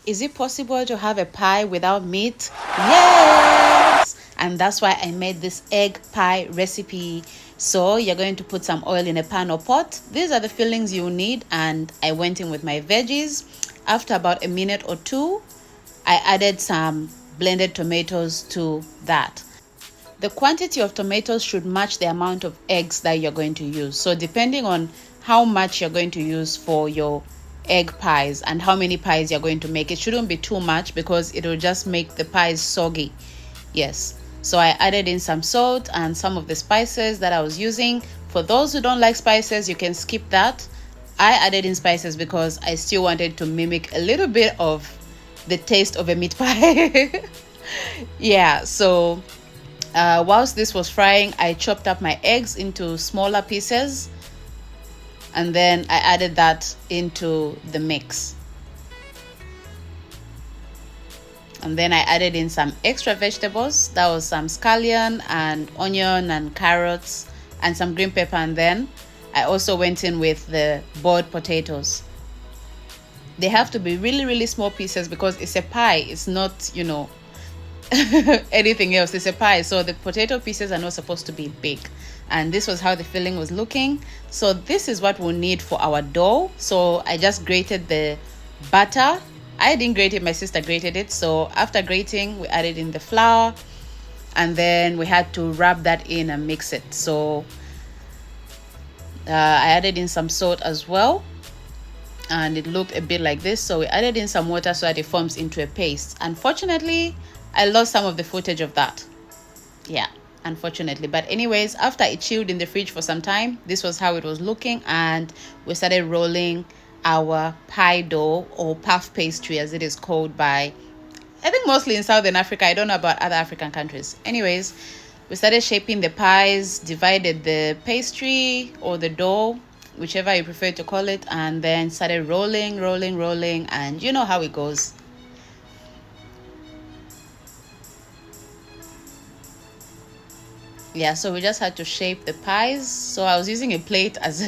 Is it possible to have a pie without meat? Yes! And that's why I made this egg pie recipe. So you're going to put some oil in a pan or pot. These are the fillings you need, and I went in with my veggies. After about a minute or two, I added some blended tomatoes to that. The quantity of tomatoes should match the amount of eggs that you're going to use. So depending on how much you're going to use for your egg pies and how many pies you're going to make, it shouldn't be too much because it will just make the pies soggy. Yes, so I added in some salt and some of the spices that I was using. For those who don't like spices, you can skip that. I added in spices because I still wanted to mimic a little bit of the taste of a meat pie. Yeah, so whilst this was frying, I chopped up my eggs into smaller pieces, and then I added that into the mix. And then I added in some extra vegetables. That was some scallion and onion and carrots and some green pepper. And then I also went in with the boiled potatoes. They have to be really, really small pieces because it's a pie. It's not, anything else. It's a pie, so the potato pieces are not supposed to be big. And this was how the filling was looking. So this is what we'll need for our dough. So I just grated the butter. I didn't grate it, my sister grated it. So after grating, we added in the flour, and then we had to rub that in and mix it. So I added in some salt as well, and it looked a bit like this. So we added in some water so that it forms into a paste. Unfortunately, I lost some of the footage of that. Yeah, unfortunately. But anyways, after it chilled in the fridge for some time, this was how it was looking, and we started rolling our pie dough, or puff pastry as it is called by, I think, mostly in Southern Africa. I don't know about other African countries. Anyways, we started shaping the pies, divided the pastry or the dough, whichever you prefer to call it, and then started rolling, and you know how it goes. Yeah, so we just had to shape the pies. So I was using a plate as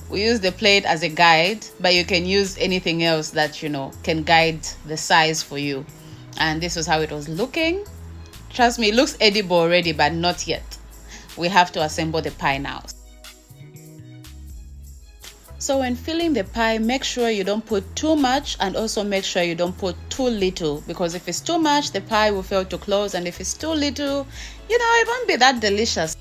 we use the plate as a guide, but you can use anything else that can guide the size for you. And this was how it was looking. Trust me, it looks edible already, but not yet. We have to assemble the pie now. So when filling the pie, make sure you don't put too much, and also make sure you don't put too little, because if it's too much, the pie will fail to close, and if it's too little, it won't be that delicious.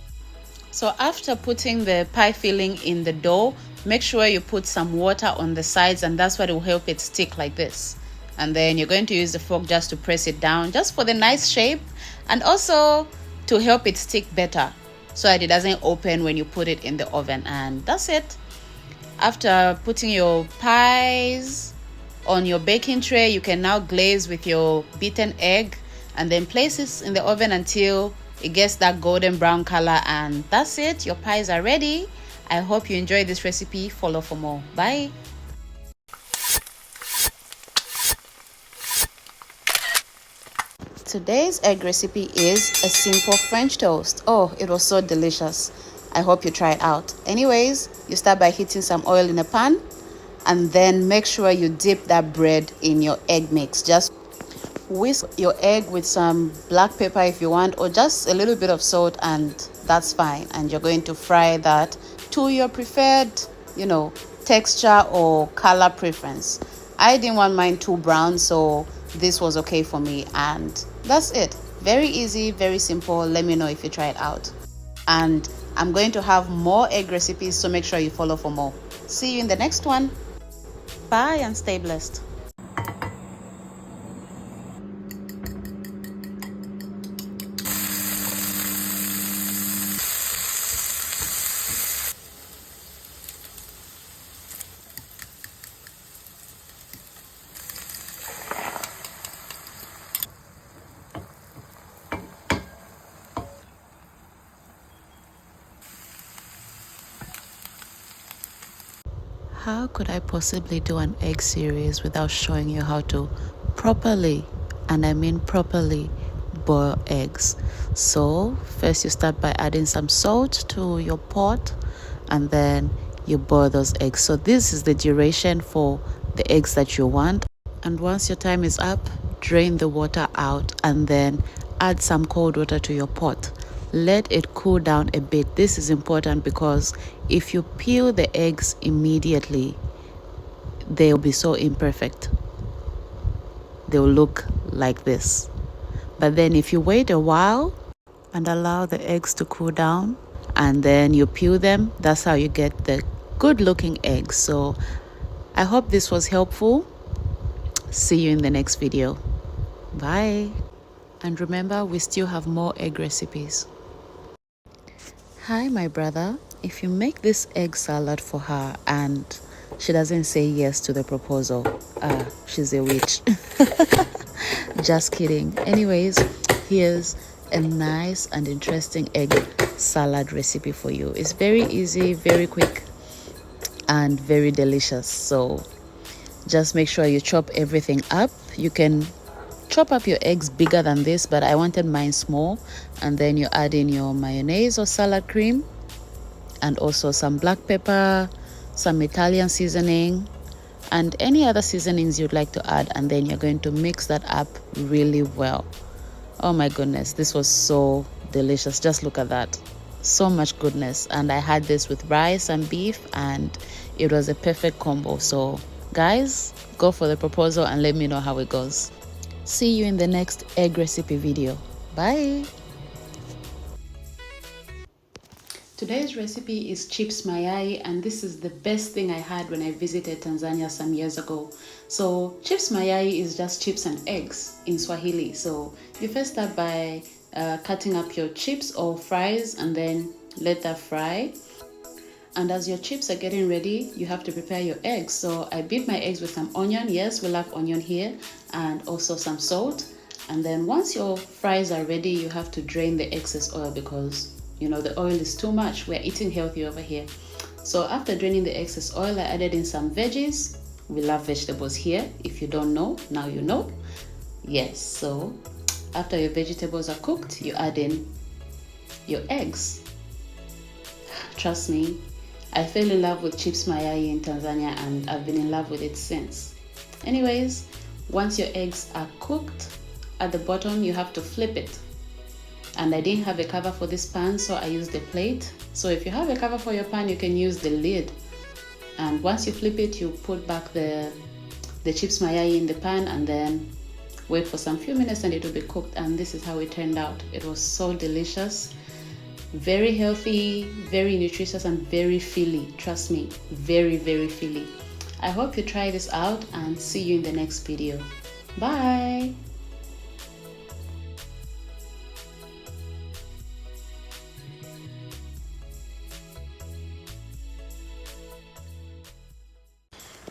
So after putting the pie filling in the dough, make sure you put some water on the sides, and that's what will help it stick like this. And then you're going to use the fork just to press it down, just for the nice shape, and also to help it stick better so that it doesn't open when you put it in the oven. And that's it. After putting your pies on your baking tray, you can now glaze with your beaten egg, and then place it in the oven until it gets that golden brown color. And that's it. Your pies are ready. I hope you enjoyed this recipe. Follow for more. Bye. Today's egg recipe is a simple French toast. Oh, it was so delicious. I hope you try it out. Anyways, you start by heating some oil in a pan, and then make sure you dip that bread in your egg mix. Just whisk your egg with some black pepper if you want, or just a little bit of salt, and that's fine. And you're going to fry that to your preferred, texture or color preference. I didn't want mine too brown, so this was okay for me. And that's it. Very easy, very simple. Let me know if you try it out. And I'm going to have more egg recipes, so make sure you follow for more. See you in the next one. Bye and stay blessed. How could I possibly do an egg series without showing you how to properly, and I mean properly, boil eggs? So first you start by adding some salt to your pot, and then you boil those eggs. So this is the duration for the eggs that you want. And once your time is up, drain the water out and then add some cold water to your pot. Let it cool down a bit. This is important because if you peel the eggs immediately, they'll be so imperfect. They'll look like this. But then if you wait a while and allow the eggs to cool down and then you peel them, that's how you get the good looking eggs. So I hope this was helpful. See you in the next video. Bye. And remember, we still have more egg recipes. Hi, my brother. If you make this egg salad for her and she doesn't say yes to the proposal, she's a witch. Just kidding. Anyways, here's a nice and interesting egg salad recipe for you. It's very easy, very quick, and very delicious. So just make sure you chop everything up. You can chop up your eggs bigger than this, but I wanted mine small. And then you add in your mayonnaise or salad cream and also some black pepper, some Italian seasoning, and any other seasonings you'd like to add. And then you're going to mix that up really well. Oh my goodness, this was so delicious. Just look at that. So much goodness. And I had this with rice and beef and it was a perfect combo. So guys, go for the proposal and let me know how it goes. See you in the next egg recipe video. Bye. Today's recipe is chips mayai, and this is the best thing I had when I visited Tanzania some years ago. So chips mayai is just chips and eggs in Swahili. So you first start by cutting up your chips or fries and then let that fry. And as your chips are getting ready, you have to prepare your eggs. So I beat my eggs with some onion. Yes, we love onion here. And also some salt. And then once your fries are ready, you have to drain the excess oil because, you know, the oil is too much. We're eating healthy over here. So after draining the excess oil, I added in some veggies. We love vegetables here. If you don't know, now you know. Yes, so after your vegetables are cooked, you add in your eggs. Trust me, I fell in love with chips mayai in Tanzania and I've been in love with it since. Anyways, once your eggs are cooked, at the bottom you have to flip it. And I didn't have a cover for this pan, so I used a plate. So if you have a cover for your pan, you can use the lid. And once you flip it, you put back the chips mayai in the pan and then wait for some few minutes and it will be cooked. And this is how it turned out. It was so delicious. Very healthy, very nutritious, and very filly. Trust me, very, very filly. I hope you try this out and see you in the next video. Bye.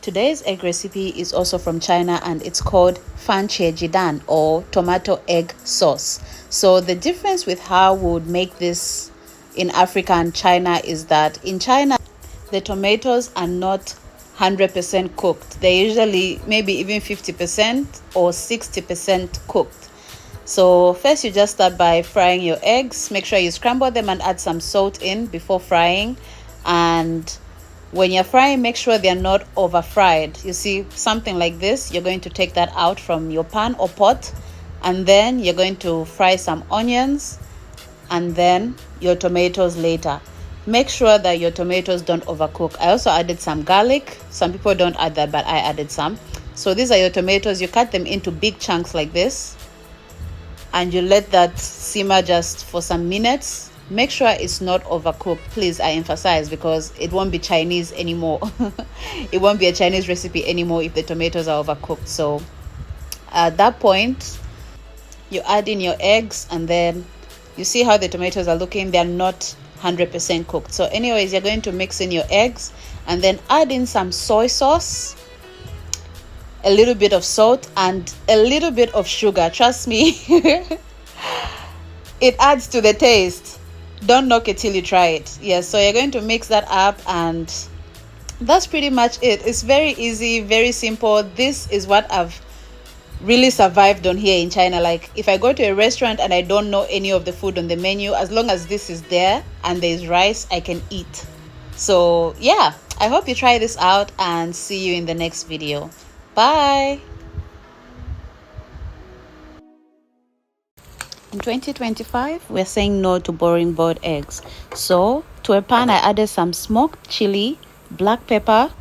Today's egg recipe is also from China and it's called fan jidan or tomato egg sauce. So the difference with how we would make this in Africa and China is that in China, the tomatoes are not 100% cooked. They're usually maybe even 50% or 60% cooked. So first you just start by frying your eggs. Make sure you scramble them and add some salt in before frying. And when you're frying, make sure they're not over fried. You see something like this, you're going to take that out from your pan or pot, and then you're going to fry some onions and then your tomatoes later. Make sure that your tomatoes don't overcook. I also added some garlic. Some people don't add that, but I added some. So these are your tomatoes. You cut them into big chunks like this and you let that simmer just for some minutes. Make sure it's not overcooked, please. I emphasize, because it won't be Chinese anymore. It won't be a Chinese recipe anymore if the tomatoes are overcooked. So at that point, you add in your eggs and then you see how the tomatoes are looking. They're not 100% cooked. So anyways, you're going to mix in your eggs and then add in some soy sauce, a little bit of salt, and a little bit of sugar. Trust me, it adds to the taste. Don't knock it till you try it. Yes, so you're going to mix that up and that's pretty much it. It's very easy, very simple. This is what I've really survived on here in China. Like if I go to a restaurant and I don't know any of the food on the menu, as long as this is there and there's rice, I can eat. So yeah, I hope you try this out and see you in the next video. Bye. In 2025, we're saying no to boring boiled eggs. So to a pan, I added some smoked chili, black pepper,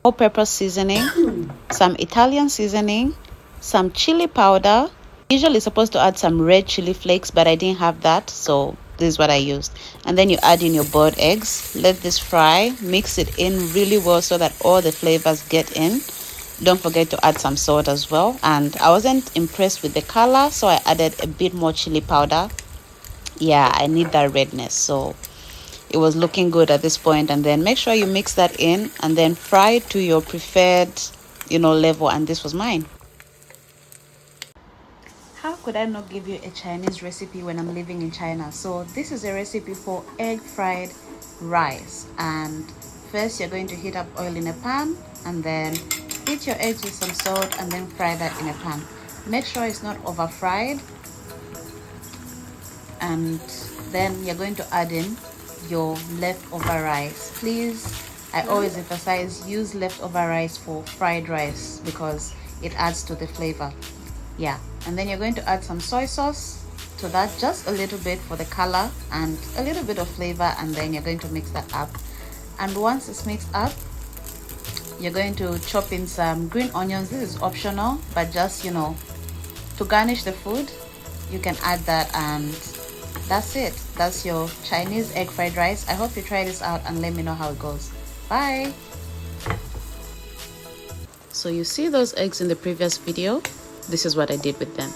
all pepper seasoning, some Italian seasoning, some chili powder. Usually supposed to add some red chili flakes, but I didn't have that, so this is what I used. And then you add in your boiled eggs. Let this fry. Mix it in really well so that all the flavors get in. Don't forget to add some salt as well. And I wasn't impressed with the color, so I added a bit more chili powder. Yeah, I need that redness, so it was looking good at this point. And then make sure you mix that in and then fry it to your preferred level. And this was mine. How could I not give you a Chinese recipe when I'm living in China? So this is a recipe for egg fried rice. And first you're going to heat up oil in a pan and then heat your eggs with some salt and then fry that in a pan. Make sure it's not over fried. And then you're going to add in your leftover rice. Please, I always emphasize, use leftover rice for fried rice because it adds to the flavor. Yeah, and then you're going to add some soy sauce to that, just a little bit for the color and a little bit of flavor, and then you're going to mix that up. And once it's mixed up, you're going to chop in some green onions. This is optional, but just to garnish the food, you can add that, and that's it. That's your Chinese egg fried rice. I hope you try this out and let me know how it goes. Bye. So you see those eggs in the previous video? This is what I did with them.